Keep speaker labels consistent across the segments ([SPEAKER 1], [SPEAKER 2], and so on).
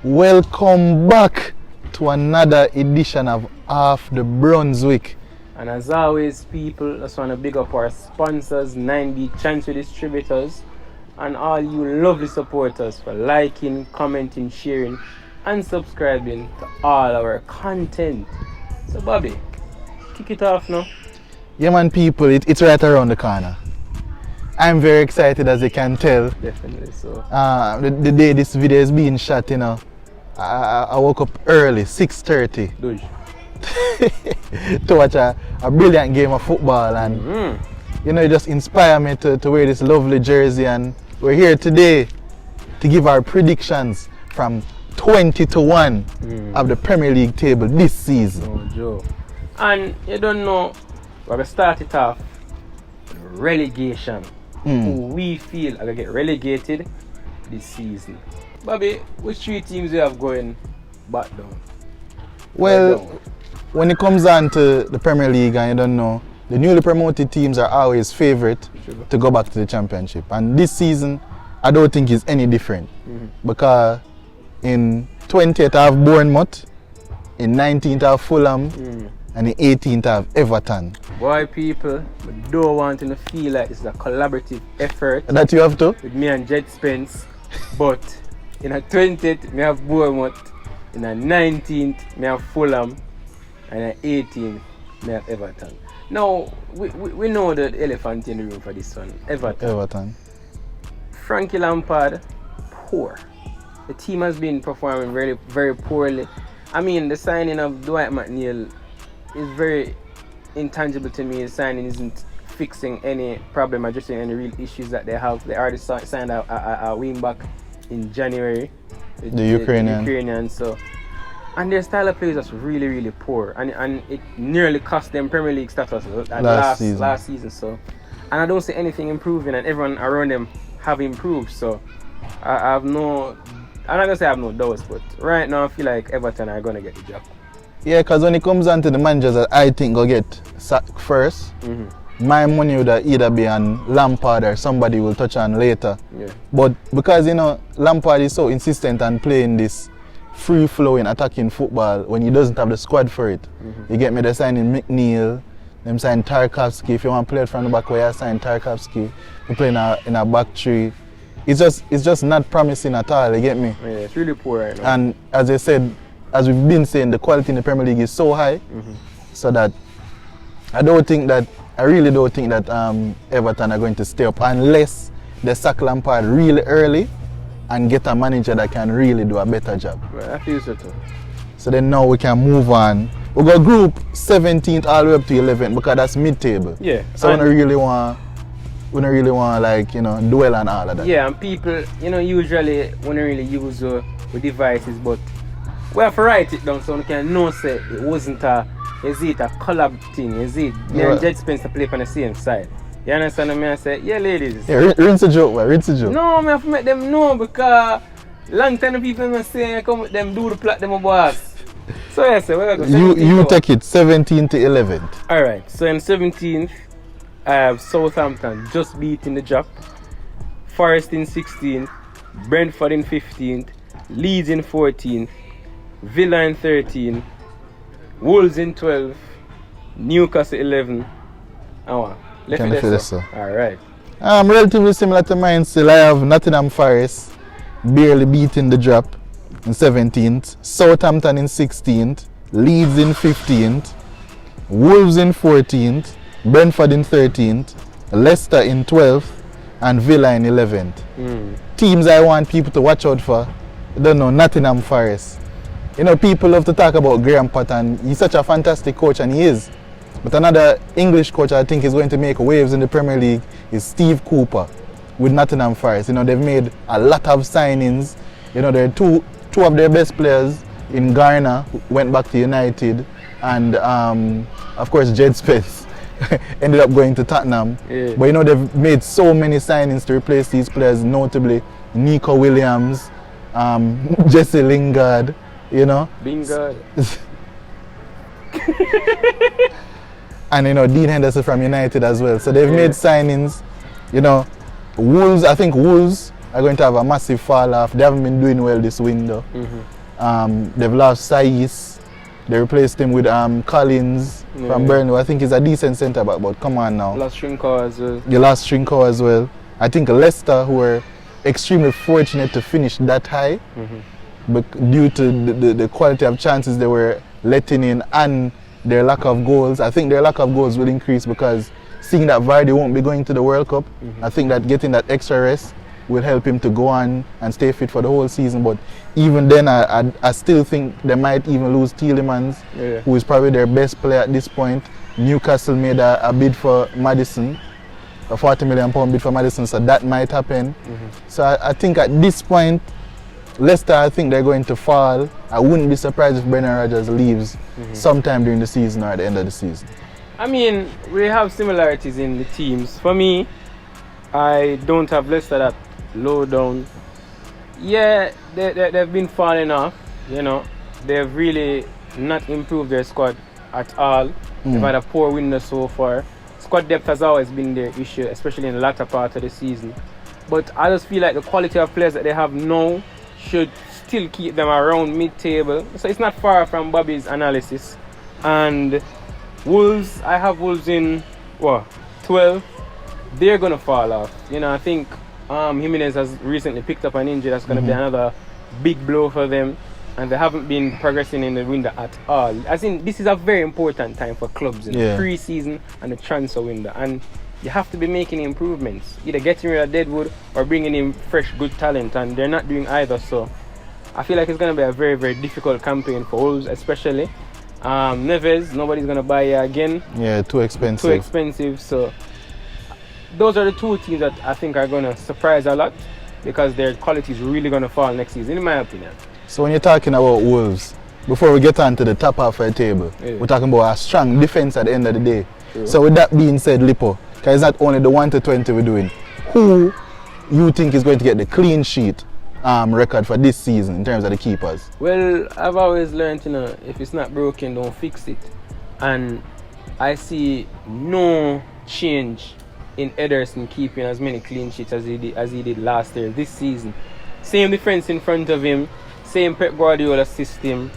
[SPEAKER 1] Welcome back to another edition of Off the Brunswick.
[SPEAKER 2] And as always, people, just want to big up our sponsors, 9B Transfer Distributors, and all you lovely supporters for liking, commenting, sharing, and subscribing to all our content. So, Bobby, kick it off now.
[SPEAKER 1] Yeah, man, people, it's right around the corner. I'm very excited, as you can tell.
[SPEAKER 2] Definitely so.
[SPEAKER 1] The day this video is being shot, you know, I woke up early, 6:30, to watch a brilliant game of football, and you know, it just inspired me to wear this lovely jersey. And we're here today to give our predictions from 20-1 of the Premier League table this season.
[SPEAKER 2] Oh, Joe. And you don't know, we're going to start it off with relegation. Who we feel are going to get relegated this season. Bobby, which three teams do you have going back down?
[SPEAKER 1] Well, when it comes on to the Premier League, and you don't know, the newly promoted teams are always favourite to go back to the Championship. And this season, I don't think it's any different. Because in 20th I have Bournemouth, in 19th I have Fulham, and in 18th I have Everton.
[SPEAKER 2] Boy, people, we don't want to feel like it's a collaborative effort.
[SPEAKER 1] That you have to?
[SPEAKER 2] With me and Jed Spence. But in a 20th, me have Bournemouth. In a 19th, me have Fulham. And in 18th, me have Everton. Now, we know the elephant in the room for this one. Everton. Frankie Lampard, poor. The team has been performing very, very poorly. I mean, the signing of Dwight McNeil is very intangible to me. His signing isn't fixing any problem, addressing any real issues that they have. They already signed a wing back in January.
[SPEAKER 1] The Ukrainian.
[SPEAKER 2] So, and their style of play is just really, really poor, and it nearly cost them Premier League status last season. So, and I don't see anything improving, and everyone around them have improved. So, I have no. I'm not gonna say I have no doubts, but right now I feel like Everton are gonna get the job.
[SPEAKER 1] Yeah, because when it comes on to the managers that I think go get sacked first, my money would either be on Lampard or somebody will touch on later.
[SPEAKER 2] Yeah.
[SPEAKER 1] But because, you know, Lampard is so insistent on playing this free-flowing attacking football when he doesn't have the squad for it. You get me, they signing McNeil, them sign Tarkowski. If you want to play it from the back, where you sign Tarkowski, you play in a back three. It's just not promising at all, you get me?
[SPEAKER 2] Yeah, it's really poor right now.
[SPEAKER 1] And as I said, as we've been saying, the quality in the Premier League is so high, so that I really don't think that Everton are going to stay up unless they sack Lampard really early and get a manager that can really do a better job.
[SPEAKER 2] Well, I feel so too.
[SPEAKER 1] So then now we can move on. We got group 17th all the way up to 11th because that's mid-table.
[SPEAKER 2] Yeah.
[SPEAKER 1] So we don't really want like, you know, dwell on all of that.
[SPEAKER 2] Yeah, and people, you know, usually we don't really use the devices, but we have to write it down so we can know say it wasn't a collab thing, me and Jed Spence play on the same side. You understand what I say? Yeah, ladies.
[SPEAKER 1] Yeah, rinse the joke, man. Rinse the joke.
[SPEAKER 2] No, I have to make them know because long time the people must say come with them do the plot them boss. So yes, we're going to
[SPEAKER 1] you take it 17th to 11th.
[SPEAKER 2] Alright, so in 17th I have Southampton just beating the drop. Forest in 16th, Brentford in 15th, Leeds in 14th, Villa in 13th, Wolves in 12th, Newcastle 11th, and what? Left. Alright.
[SPEAKER 1] I'm relatively similar to mine still. I have Nottingham Forest barely beating the drop in 17th, Southampton in 16th, Leeds in 15th, Wolves in 14th, Brentford in 13th, Leicester in 12th, and Villa in 11th. Teams I want people to watch out for, I don't know, Nottingham Forest. You know, people love to talk about Graham Potter, and he's such a fantastic coach, and he is. But another English coach I think is going to make waves in the Premier League is Steve Cooper with Nottingham Forest. You know, they've made a lot of signings. You know, there are two of their best players in Garner who went back to United, and of course Jed Spence ended up going to Tottenham.
[SPEAKER 2] Yeah.
[SPEAKER 1] But you know, they've made so many signings to replace these players, notably Nico Williams, Jesse Lingard, you know.
[SPEAKER 2] Lingard.
[SPEAKER 1] And you know, Dean Henderson from United as well. So they've made signings, you know. Wolves, I think Wolves are going to have a massive fall off. They haven't been doing well this window. They've lost Saiz. They replaced him with Collins from Burnley. I think he's a decent centre back, but come on now.
[SPEAKER 2] Lost Shrinko as well.
[SPEAKER 1] You lost Shrinko as well. I think Leicester, who were extremely fortunate to finish that high, but due to the quality of chances they were letting in and their lack of goals. I think their lack of goals will increase because seeing that Vardy won't be going to the World Cup, I think that getting that extra rest will help him to go on and stay fit for the whole season. But even then, I still think they might even lose Tielemans, who is probably their best player at this point. Newcastle made a bid for Maddison, a £40 million bid for Maddison, so that might happen. So I think at this point, Leicester, I think they're going to fall. I wouldn't be surprised if Brendan Rodgers leaves sometime during the season or at the end of the season.
[SPEAKER 2] I mean, we have similarities in the teams. For me, I don't have Leicester that low down. Yeah, they've been falling off, you know. They've really not improved their squad at all. They've had a poor window so far. Squad depth has always been their issue, especially in the latter part of the season. But I just feel like the quality of players that they have now should still keep them around mid-table. So it's not far from Bobby's analysis. And Wolves, I have Wolves in, 12. They're going to fall off. You know, I think Jimenez has recently picked up an injury that's going to be another big blow for them. And they haven't been progressing in the window at all. As in, this is a very important time for clubs in the pre-season and the transfer window. And you have to be making improvements, either getting rid of Deadwood or bringing in fresh, good talent, and they're not doing either. So I feel like it's going to be a very, very difficult campaign for Wolves, especially. Neves, nobody's going to buy you again.
[SPEAKER 1] Yeah, too expensive.
[SPEAKER 2] Too expensive. So those are the two teams that I think are going to surprise a lot because their quality is really going to fall next season, in my opinion.
[SPEAKER 1] So when you're talking about Wolves, before we get on to the top half of the table, we're talking about a strong defense at the end of the day. True. So with that being said, Lippo, because it's not only the 1 to 20 we're doing, who you think is going to get the clean sheet record for this season in terms of the keepers?
[SPEAKER 2] Well, I've always learned, you know, if it's not broken, don't fix it. And I see no change in Ederson keeping as many clean sheets as he did last year, this season. Same defense in front of him, same Pep Guardiola system,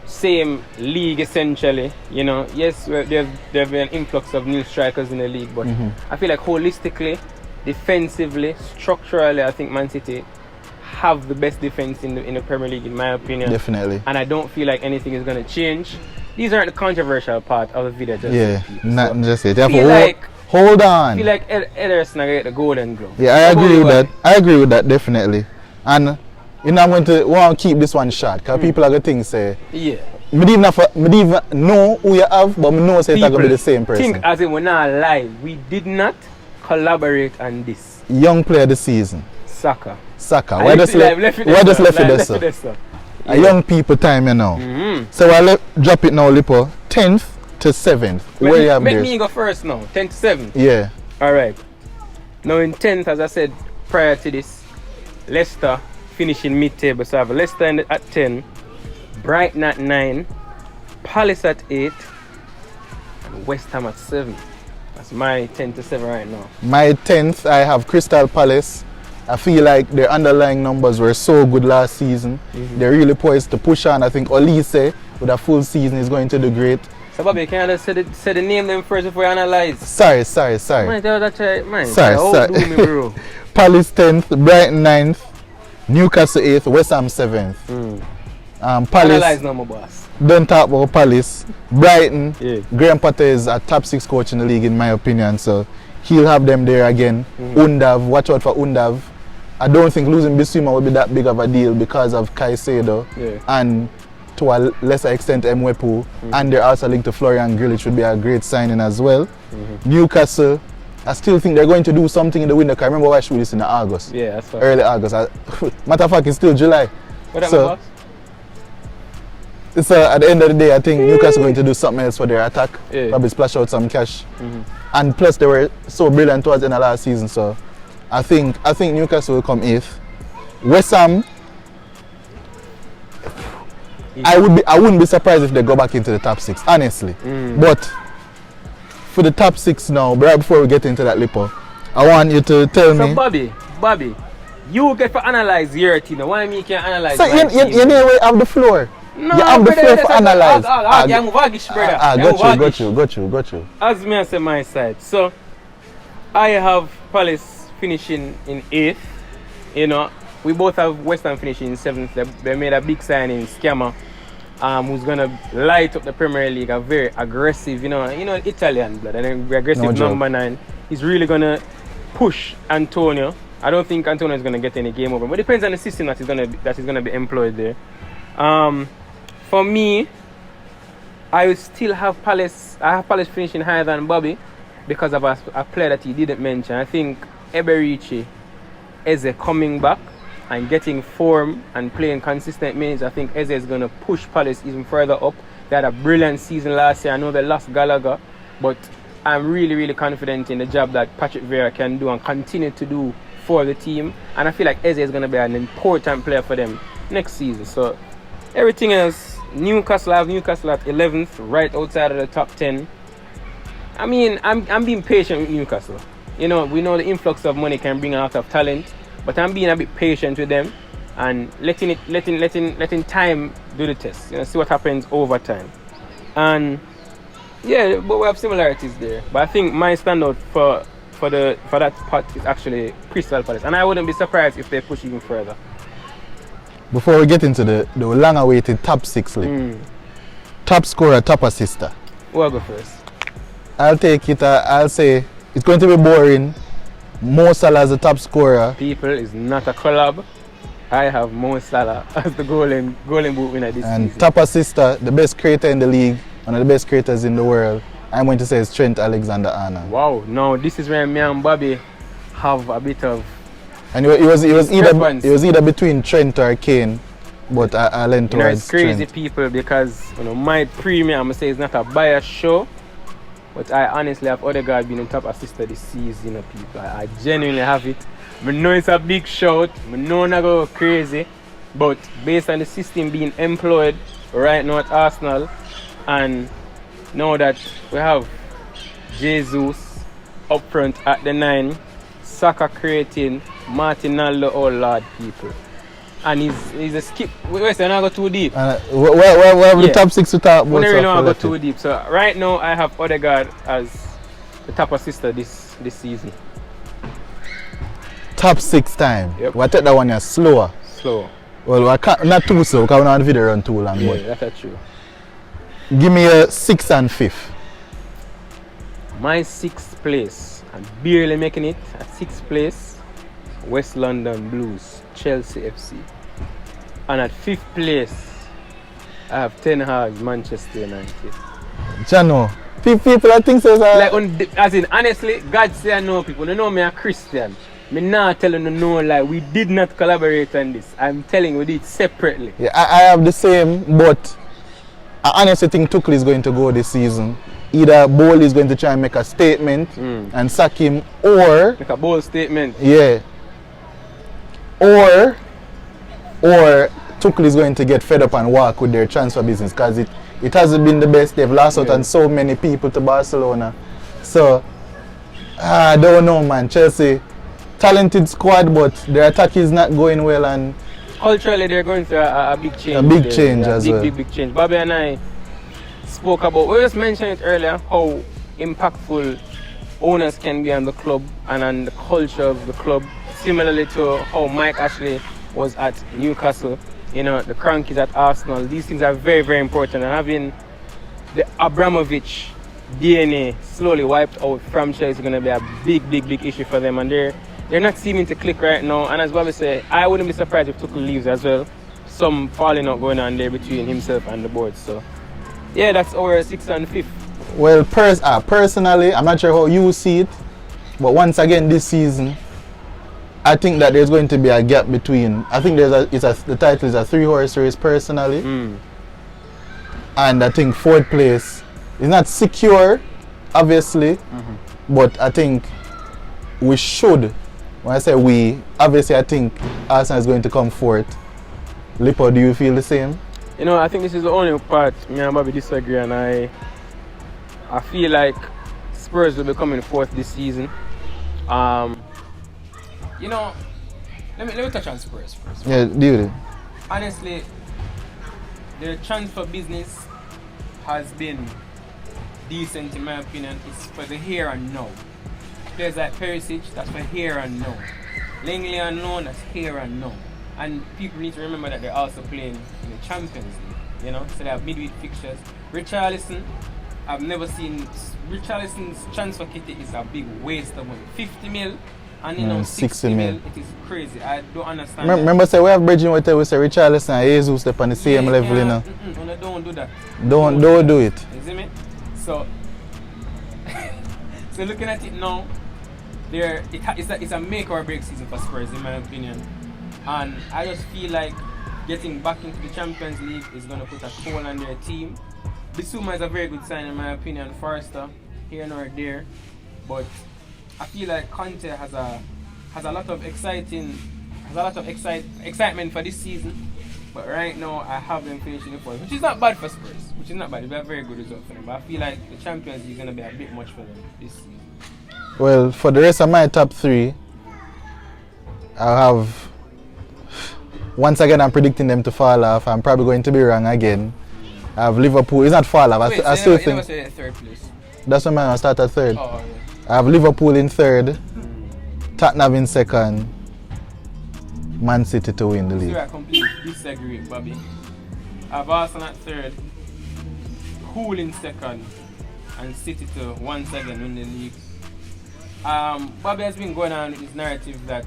[SPEAKER 2] same league essentially. You know, yes, there have been an influx of new strikers in the league, but I feel like holistically, defensively, structurally, I think Man City have the best defense in the Premier League, in my opinion.
[SPEAKER 1] Definitely.
[SPEAKER 2] And I don't feel like anything is going to change. These aren't the controversial part of the video.
[SPEAKER 1] Not just it.
[SPEAKER 2] Hold
[SPEAKER 1] on.
[SPEAKER 2] I feel like Ederson going to get the golden glove.
[SPEAKER 1] Yeah, I agree with that. I agree with that, definitely. And you know, I'm going to want to keep this one short because people are going to think, say, I don't even know who you have, but I know it's going to be the same person.
[SPEAKER 2] Think as if we're not alive. We did not collaborate on this.
[SPEAKER 1] Young player of the season.
[SPEAKER 2] Saka.
[SPEAKER 1] Why just left it there, sir? A young people time, you know. So I'll drop it now, Lippo. 10th to 7th. Where you have this?
[SPEAKER 2] Let me go first now. 10th to 7th.
[SPEAKER 1] Yeah.
[SPEAKER 2] Alright. Now in 10th, as I said prior to this, Leicester finishing mid-table. So I have Leicester at 10, Brighton at 9, Palace at 8, and West Ham at 7. That's my 10 to 7 right now. My
[SPEAKER 1] 10th, I have Crystal Palace. I feel like their underlying numbers were so good last season. They're really poised to push on. I think Olise, with a full season, is going to do great.
[SPEAKER 2] So Bobby, can I just say the name them first before you analyze?
[SPEAKER 1] Sorry.
[SPEAKER 2] Man,
[SPEAKER 1] Sorry.
[SPEAKER 2] Me, bro.
[SPEAKER 1] Palace 10th, Brighton 9th, Newcastle 8th, West Ham 7th. Palace.
[SPEAKER 2] Analyze now, my boss.
[SPEAKER 1] Don't talk about Palace. Brighton, Graham Potter is a top 6 coach in the league, in my opinion. So he'll have them there again. Undav, watch out for Undav. I don't think losing Bissouma will be that big of a deal because of Caicedo and to a lesser extent Mwepu, and they're also linked to Florian Grillitsch, which would be a great signing as well. Newcastle, I still think they're going to do something in the window. I remember I shoot this in August.
[SPEAKER 2] Yeah, that's right.
[SPEAKER 1] Early August. Matter of fact, it's still July. So at the end of the day, I think Newcastle going to do something else for their attack. Probably splash out some cash. And plus, they were so brilliant towards the end of last season. So I think Newcastle will come 8th. West Ham, I wouldn't be surprised if they go back into the top 6, honestly. But for the top 6 now, right before we get into that, Lippo, I want you to tell me.
[SPEAKER 2] So Bobby, You get to analyze your team. Why me can't analyze
[SPEAKER 1] So
[SPEAKER 2] my
[SPEAKER 1] you
[SPEAKER 2] team?
[SPEAKER 1] anyway have the floor.
[SPEAKER 2] No,
[SPEAKER 1] you have the floor for analyze.
[SPEAKER 2] Got
[SPEAKER 1] you.
[SPEAKER 2] As me I say my side. So I have Palace finishing in 8th. You know, we both have West Ham finishing in 7th. They made a big signing, Scammer, who's gonna light up the Premier League. A very aggressive, you know, Italian blood, and aggressive number 9. He's really gonna push Antonio. I don't think Antonio is gonna get any game over, but it depends on the system that is gonna be employed there. For me, I will still have Palace. I have Palace finishing higher than Bobby because of a player that he didn't mention. I think Eberici Eze coming back and getting form and playing consistent minutes. I think Eze is going to push Palace even further up. They had a brilliant season last year. I know they lost Gallagher, but I'm really, really confident in the job that Patrick Vieira can do and continue to do for the team. And I feel like Eze is going to be an important player for them next season. So everything else, Newcastle at 11th, right outside of the top 10. I mean, I'm being patient with Newcastle. You know, we know the influx of money can bring a lot of talent, but I'm being a bit patient with them and letting time do the test. You know, see what happens over time. And yeah, but we have similarities there. But I think my standout for that part is actually Crystal Palace, and I wouldn't be surprised if they push even further.
[SPEAKER 1] Before we get into the long-awaited top 6 league, top scorer, top assister.
[SPEAKER 2] Who will go first?
[SPEAKER 1] I'll take it. I'll say it's going to be boring. Mo Salah as the top scorer.
[SPEAKER 2] People, is not a collab. I have Mo Salah as the golden boot winner this season.
[SPEAKER 1] And top assister, the best creator in the league, one of the best creators in the world. I'm going to say it's Trent Alexander-Arnold.
[SPEAKER 2] Wow, now this is where me and Bobby have a bit of.
[SPEAKER 1] And it was either between Trent or Kane, but I lean towards
[SPEAKER 2] it's crazy
[SPEAKER 1] Trent.
[SPEAKER 2] People, because my premium, I'm gonna say, it's not a biased show, but I honestly have Odegaard being the top assister this season. People, I genuinely have it. I know it's a big shout. I know I'm not go crazy, but based on the system being employed right now at Arsenal, and now that we have Jesus up front at the 9, Saka creating, Martinello, oh Lord, people. And he's a skip. Wait, I'm not go too deep.
[SPEAKER 1] Where have the top 6 to talk about?
[SPEAKER 2] I really don't go too deep. So right now I have Odegaard as the top assister this season.
[SPEAKER 1] Top 6 time.
[SPEAKER 2] Yep.
[SPEAKER 1] We take that one slower.
[SPEAKER 2] Slow.
[SPEAKER 1] Well, I can't, not too slow because we don't want the video run too long.
[SPEAKER 2] Yeah, that's true.
[SPEAKER 1] Give me a 6th and 5th.
[SPEAKER 2] My 6th place, I'm barely making it. At 6th place, West London Blues, Chelsea FC. And at 5th place, I have Ten Hag, Manchester United.
[SPEAKER 1] Jano, people I think so.
[SPEAKER 2] As in, honestly, God say I know people. They know me a Christian. Me not telling you no lie. We did not collaborate on this. I'm telling you, we did separately.
[SPEAKER 1] Yeah, I have the same, but I honestly think Tuchel is going to go this season. Either Bowl is going to try and make a statement and sack him, or
[SPEAKER 2] make a bold statement.
[SPEAKER 1] Yeah. Or Tuchel is going to get fed up and walk with their transfer business because it hasn't been the best. They've lost out on so many people to Barcelona. So I don't know, man. Chelsea, talented squad, but their attack is not going well, and
[SPEAKER 2] culturally they're going through a big change.
[SPEAKER 1] A big change as well.
[SPEAKER 2] Big change. Bobby and I spoke about, we just mentioned it earlier, how impactful owners can be on the club and on the culture of the club. Similarly to how Mike Ashley was at Newcastle, you know, the Crankies at Arsenal. These things are very, very important. And having the Abramovich DNA slowly wiped out from Chelsea is going to be a big issue for them. And they're not seeming to click right now. And as Bobby said, I wouldn't be surprised if Tuchel leaves as well. Some falling out going on there between himself and the board. So yeah, that's our 6th and 5th.
[SPEAKER 1] Well, personally, I'm not sure how you see it, but once again this season, I think that there's going to be a gap between. I think the title is a 3-horse race personally, and I think 4th place is not secure, obviously, but I think we should. When I say we, obviously I think Arsenal is going to come 4th. Lipo, do you feel the same?
[SPEAKER 2] You know, I think this is the only part me and Bobby disagree, and I feel like Spurs will be coming 4th this season. You know, Let me touch on Spurs first.
[SPEAKER 1] Yeah, dude.
[SPEAKER 2] Honestly, their transfer business has been decent in my opinion. It's for the here and now. Players like Perisic, that's for here and now. Langley and loan, that's here and now. And people need to remember that they're also playing in the Champions League, you know, so they have midweek fixtures. Richarlison, I've never seen Richarlison's transfer kit is a big waste of money. 50 mil and you know 60 mil, it is crazy. I don't understand.
[SPEAKER 1] Remember say we have bridging with we say Richarlison and Jesus step on the same level, you know.
[SPEAKER 2] No, don't do that.
[SPEAKER 1] Don't do it.
[SPEAKER 2] You see me? So so looking at it now, it's a make or break season for Spurs in my opinion. And I just feel like getting back into the Champions League is going to put a toll on their team. Bissouma is a very good sign in my opinion. Forrester, here nor there. But I feel like Conte has a lot of excitement for this season. But right now I have them finishing the fourth, which is not bad for Spurs. Which is not bad. It'll be a very good result for them. But I feel like the Champions League is going to be a bit much for them this season.
[SPEAKER 1] Well, for the rest of my top three, I'll have. Once again, I'm predicting them to fall off. I'm probably going to be wrong again. I have Liverpool. It's not fall off. I still think.
[SPEAKER 2] You never say third place.
[SPEAKER 1] That's when I start at third.
[SPEAKER 2] Oh, yeah.
[SPEAKER 1] I have Liverpool in third, Tottenham in second, Man City to win the league.
[SPEAKER 2] I completely disagree, Bobby. I have Arsenal at third, Hull in second, and City to once again win the league. Bobby has been going on with his narrative that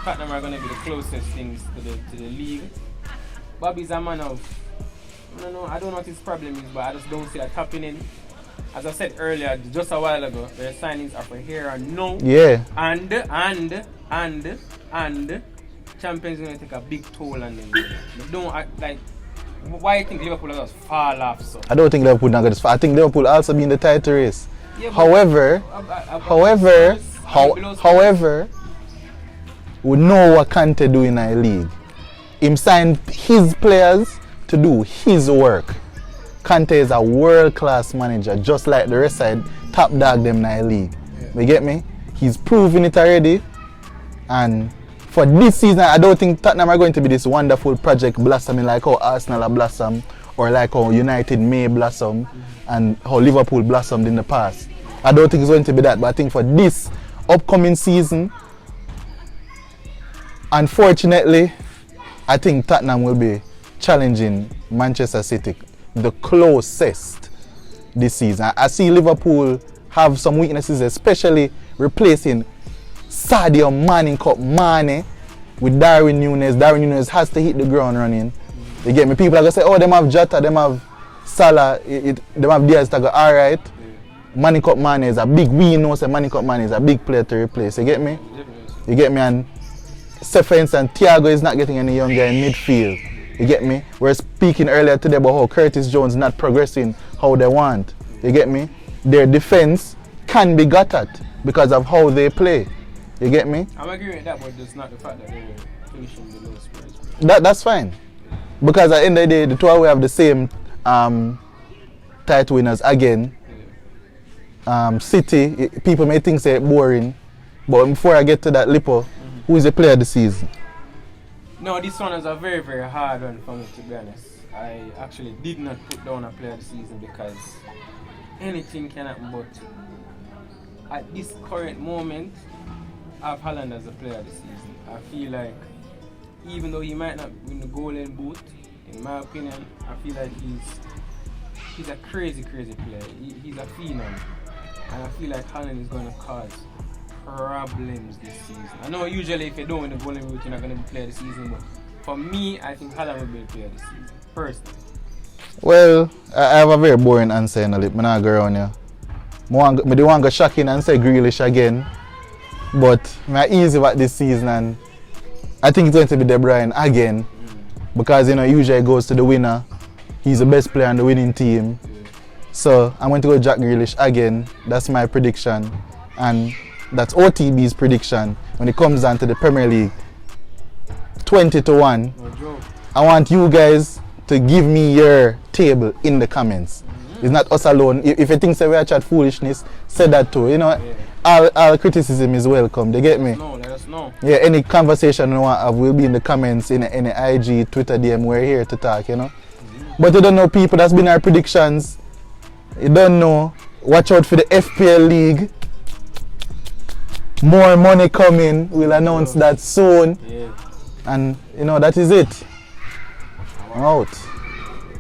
[SPEAKER 2] Tottenham are going to be the closest things to the league. Bobby's a man of, I don't know what his problem is, but I just don't see that happening. As I said earlier, just a while ago, their signings are for here and now.
[SPEAKER 1] Yeah.
[SPEAKER 2] And Champions are going to take a big toll on them. They don't act like, why do you think Liverpool are just fall off so?
[SPEAKER 1] I don't think Liverpool not going to fall. I think Liverpool also be in the title race.
[SPEAKER 2] Yeah,
[SPEAKER 1] however, we know what Conte do in our league. Him signed his players to do his work. Conte is a world-class manager, just like the rest side top dog them in our league. Yeah. You get me? He's proven it already. And for this season, I don't think Tottenham are going to be this wonderful project blossoming like how Arsenal are blossom, or like how United may blossom, and how Liverpool blossomed in the past. I don't think it's going to be that, but I think for this upcoming season, unfortunately, I think Tottenham will be challenging Manchester City the closest this season. I see Liverpool have some weaknesses, especially replacing Sadio Mane with Darwin Núñez. Darwin Núñez has to hit the ground running. You get me? People are going to say, oh, them have Jota, them have Salah, them have Diaz. They go, all right. Mane is a big, we know that Mane is a big player to replace. You get me? You get me? And say for instance, Thiago is not getting any younger in midfield. You get me? We were speaking earlier today about how Curtis Jones not progressing how they want. You get me? Their defense can be got at because of how they play. You get me?
[SPEAKER 2] I'm agreeing with that, but it's not the fact that they're finishing below Spurs.
[SPEAKER 1] That's fine. Because at the end of the day, the two of we have the same title winners again. City, people may think it's boring, but before I get to that, Lippo, who is the player of the season?
[SPEAKER 2] No, this one is a very, very hard one for me, to be honest. I actually did not put down a player of the season because anything can happen, but at this current moment, I have Haaland as a player of the season. I feel like, even though he might not win the golden boot, in my opinion, I feel like he's a crazy, crazy player. He's a phenom. And I feel like Haaland is going to cause problems this season. I know usually if you don't win the golden boot, you're not going to be player of the season, but for me, I think Haaland will be the player of the season, personally.
[SPEAKER 1] Well, I have a very boring answer in the lip. I'm not going around here. I don't want to go shocking and say Grealish again, but I'm easy about this season, and I think it's going to be De Bruyne again, because usually it goes to the winner. He's the best player on the winning team. So I'm going to go Jack Grealish again. That's my prediction, and that's OTB's prediction when it comes down to the Premier League. 20-1. I want you guys to give me your table in the comments. It's not us alone. If you think we are chat foolishness, say that too. all criticism is welcome. They get me?
[SPEAKER 2] No, let us know.
[SPEAKER 1] Yeah, any conversation you want to have will be in the comments in any IG, Twitter DM. We're here to talk, you know. But you don't know people, that's been our predictions. You don't know. Watch out for the FPL League. More money coming. We'll announce that soon.
[SPEAKER 2] Yeah.
[SPEAKER 1] And you know, that is it. I'm out.